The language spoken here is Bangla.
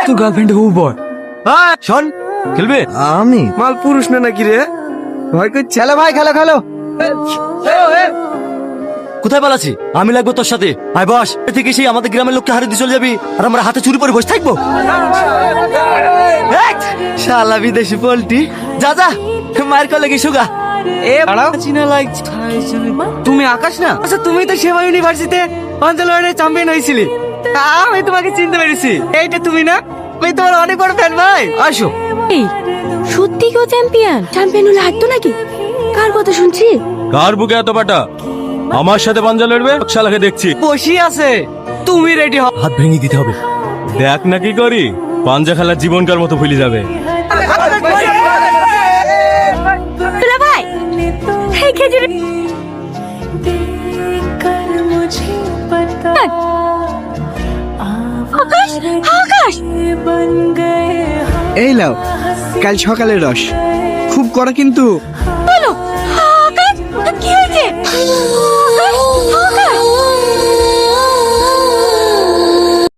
তোর গার্লফ্রেন্ড হবু বল। শোন, খেলবে? আমি মাল পুরুষ না নাকি রে? ভয় করছে। চলো ভাই, খেলো খেলো। কোথায় পালাচ্ছি? আমি লাগবো তোর সাথে। আয় বস, এ থেকে সেই আমাদের গ্রামের লোককে হারিয়ে দিয়ে চলে যাবি আর আমরা হাতে চুরি পরে বসে থাকবো। এক, শালা বিদেশি পোল্ট্রি। যা যা, মায়ের কলে গিয়ে এ দাঁড়াও, চিনা লাগছে। তুমি আকাশ না? আচ্ছা, তুমি তো সেবা ইউনিভার্সিটিতে অঞ্চলের চ্যাম্পিয়ন হয়েছিলি। আমি তোমাকে চিনতে পেরেছি। এইটা তুমি না? আমি তোমার অনেক বড় ফ্যান ভাই। আসো। এই সত্যি কেউ চ্যাম্পিয়ন? চ্যাম্পিয়ন হলে হাঁটতো নাকি? কার কথা শুনছি? কার বুকে এত পাটা? আমার সাথে পাঞ্জা লড়বে? শালাকে দেখছি। বসি আছে, তুমি রেডি হও। হাত ভেঙে দিতে হবে। দেখ না কি করি, পাঞ্জা খেলার জীবনকার মতো ভুলে যাবে। দুলা ভাই, এই খেজুর আকাশ, আকাশ এই লাও, কাল সকালে রস খুব কড়া কিন্তু। বলো আকাশ, কি হয়েছে?